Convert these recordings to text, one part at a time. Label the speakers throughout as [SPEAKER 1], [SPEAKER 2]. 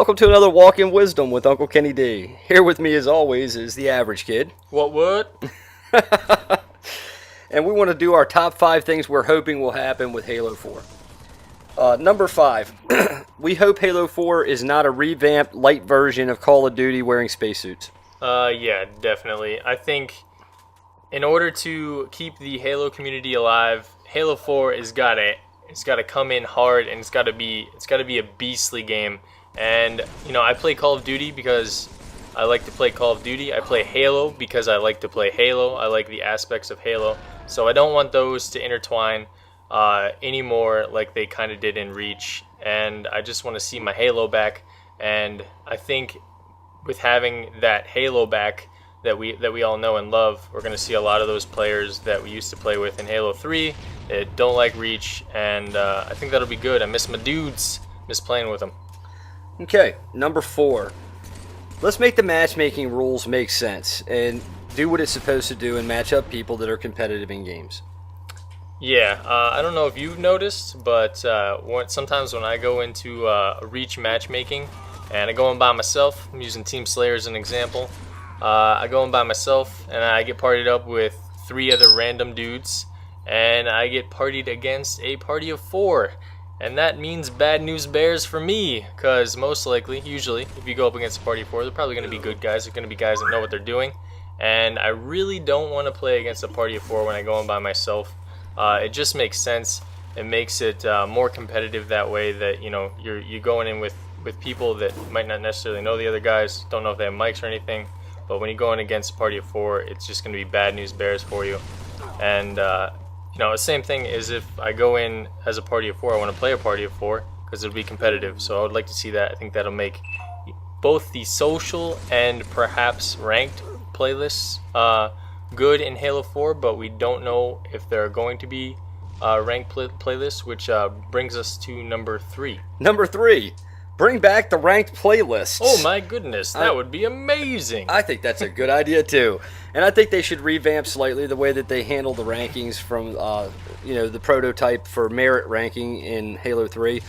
[SPEAKER 1] welcome to another Walk in Wisdom with Uncle Kenny D. Here with me, as always, is the average kid.
[SPEAKER 2] What?
[SPEAKER 1] And we want to do our top 5 things we're hoping will happen with Halo 4. Number 5, we hope Halo 4 is not a revamped, light version of Call of Duty wearing spacesuits.
[SPEAKER 2] Yeah, definitely. I think in order to keep the Halo community alive, Halo 4 it's got to come in hard, and it's got to be a beastly game. And I play Call of Duty because I like to play Call of Duty. I play Halo because I like to play Halo. I like the aspects of Halo. So I don't want those to intertwine anymore like they kind of did in Reach. And I just want to see my Halo back. And I think with having that Halo back that we all know and love, we're going to see a lot of those players that we used to play with in Halo 3 that don't like Reach. And I think that'll be good. I miss my dudes. Miss playing with them.
[SPEAKER 1] Okay, number 4. Let's make the matchmaking rules make sense and do what it's supposed to do and match up people that are competitive in games.
[SPEAKER 2] Yeah, I don't know if you've noticed, but sometimes when I go into Reach matchmaking and I go in by myself, I'm using Team Slayer as an example, I go in by myself and I get partied up with 3 other random dudes, and I get partied against a party of 4. And that means bad news bears for me, because most likely, usually, if you go up against a party of 4, they're probably going to be good guys. They're going to be guys that know what they're doing. And I really don't want to play against a party of 4 when I go in by myself. It just makes sense. It makes it more competitive that way, that you're going in with people that might not necessarily know the other guys, don't know if they have mics or anything. But when you go in against a party of 4, it's just going to be bad news bears for you. And the same thing is if I go in as a party of 4, I want to play a party of 4 because it'll be competitive. So I would like to see that. I think that'll make both the social and perhaps ranked playlists good in Halo 4, but we don't know if there are going to be ranked playlists, which brings us to number 3.
[SPEAKER 1] Number 3, bring back the ranked playlists.
[SPEAKER 2] Oh my goodness, that would be amazing.
[SPEAKER 1] I think that's a good idea too. And I think they should revamp slightly the way that they handle the rankings from the prototype for merit ranking in Halo 3.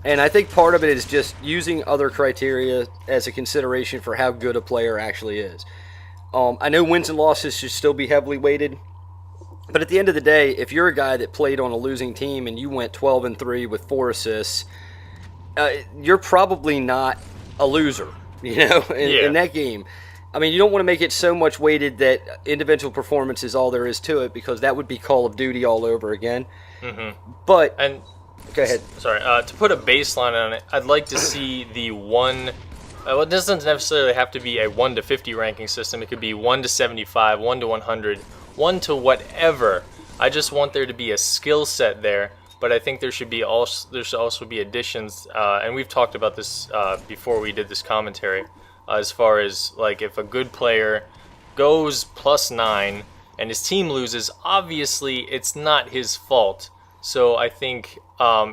[SPEAKER 1] And I think part of it is just using other criteria as a consideration for how good a player actually is. I know wins and losses should still be heavily weighted, but at the end of the day, if you're a guy that played on a losing team and you went 12-3 with 4 assists, you're probably not a loser, in that game. I mean, you don't want to make it so much weighted that individual performance is all there is to it, because that would be Call of Duty all over again.
[SPEAKER 2] Mm-hmm.
[SPEAKER 1] But
[SPEAKER 2] go ahead. Sorry, to put a baseline on it, I'd like to see the one. It doesn't necessarily have to be a 1 to 50 ranking system. It could be 1 to 75, 1 to 100, 1 to whatever. I just want there to be a skill set there. But I think there should also be additions, and we've talked about this before we did this commentary, as far as like if a good player goes +9 and his team loses, obviously it's not his fault. So I think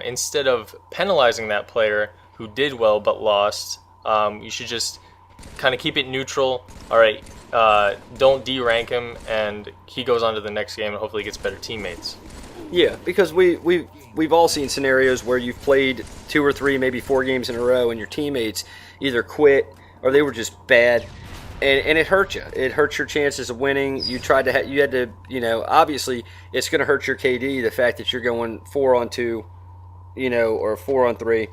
[SPEAKER 2] instead of penalizing that player who did well but lost, you should just kind of keep it neutral. All right, don't derank him, and he goes on to the next game and hopefully gets better teammates.
[SPEAKER 1] Yeah, because we've all seen scenarios where you've played 2 or 3, maybe 4 games in a row, and your teammates either quit or they were just bad, and it hurt you. It hurts your chances of winning. You had to, obviously it's going to hurt your KD, the fact that you're going 4-on-2, or 4-on-3.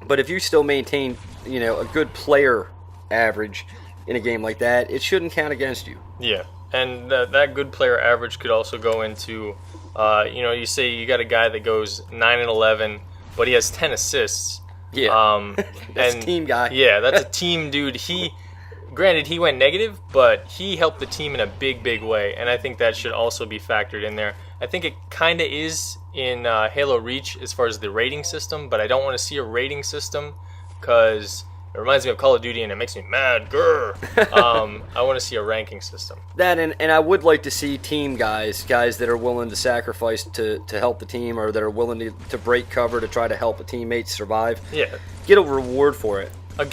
[SPEAKER 1] But if you still maintain, a good player average in a game like that, it shouldn't count against you.
[SPEAKER 2] Yeah, and that good player average could also go into. You say you got a guy that goes 9-11, but he has 10 assists.
[SPEAKER 1] Yeah, that's a team guy.
[SPEAKER 2] Yeah, that's a team dude. Granted, he went negative, but he helped the team in a big way, and I think that should also be factored in there. I think it kind of is in Halo Reach as far as the rating system, but I don't want to see a rating system because it reminds me of Call of Duty and it makes me mad. Grr. I want to see a ranking system.
[SPEAKER 1] That and I would like to see team guys that are willing to sacrifice to help the team, or that are willing to break cover to try to help a teammate survive.
[SPEAKER 2] Yeah,
[SPEAKER 1] get a reward for it.
[SPEAKER 2] A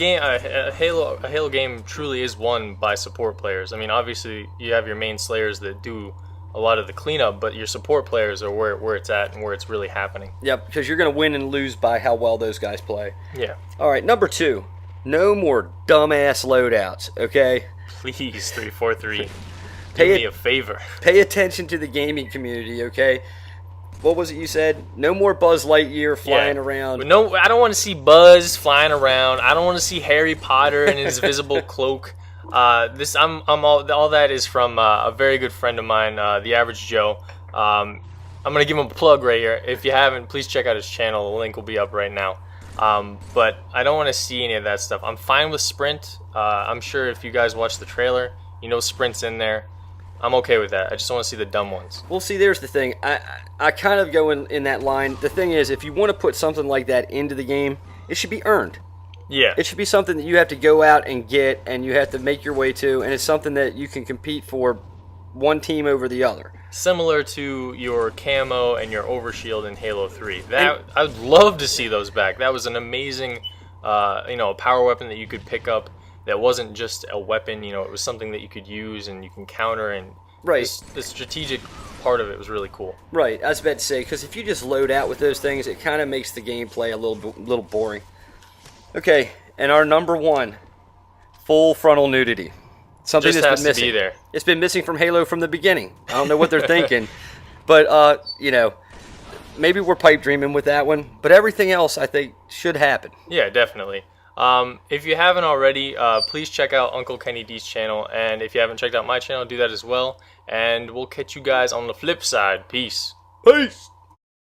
[SPEAKER 2] Halo game truly is won by support players. I mean, obviously you have your main slayers that do a lot of the cleanup, but your support players are where it's at and where it's really happening.
[SPEAKER 1] Yep, because you're going to win and lose by how well those guys play.
[SPEAKER 2] Yeah.
[SPEAKER 1] All right, number 2. No more dumbass loadouts, okay?
[SPEAKER 2] Please, 343.
[SPEAKER 1] Pay
[SPEAKER 2] Do
[SPEAKER 1] it-
[SPEAKER 2] me a favor.
[SPEAKER 1] Pay attention to the gaming community, okay? What was it you said? No more Buzz Lightyear flying around.
[SPEAKER 2] But no, I don't want to see Buzz flying around. I don't want to see Harry Potter in his visible cloak. All that is from a very good friend of mine, the Average Joe. I'm gonna give him a plug right here. If you haven't, please check out his channel. The link will be up right now. But I don't want to see any of that stuff. I'm fine with Sprint. I'm sure if you guys watch the trailer, you know Sprint's in there. I'm okay with that. I just want to see the dumb ones.
[SPEAKER 1] Well, see, there's the thing. I kind of go in that line. The thing is, if you want to put something like that into the game, it should be earned.
[SPEAKER 2] Yeah.
[SPEAKER 1] It should be something that you have to go out and get, and you have to make your way to, and it's something that you can compete for one team over the other.
[SPEAKER 2] Similar to your camo and your overshield in Halo 3. I would love to see those back. That was an amazing, power weapon that you could pick up. That wasn't just a weapon. It was something that you could use and you can counter. And
[SPEAKER 1] Right.
[SPEAKER 2] the strategic part of it was really cool.
[SPEAKER 1] Right, I was about to say, because if you just load out with those things, it kind of makes the gameplay a little boring. Okay, and our number 1, full frontal nudity. Something
[SPEAKER 2] Just
[SPEAKER 1] that's
[SPEAKER 2] has
[SPEAKER 1] been
[SPEAKER 2] to
[SPEAKER 1] missing.
[SPEAKER 2] be there.
[SPEAKER 1] It's been missing from Halo from the beginning. I don't know what they're thinking, but maybe we're pipe dreaming with that one. But everything else, I think, should happen.
[SPEAKER 2] Yeah, definitely. If you haven't already, please check out Uncle Kenny D's channel. And if you haven't checked out my channel, do that as well. And we'll catch you guys on the flip side. Peace.
[SPEAKER 1] Peace.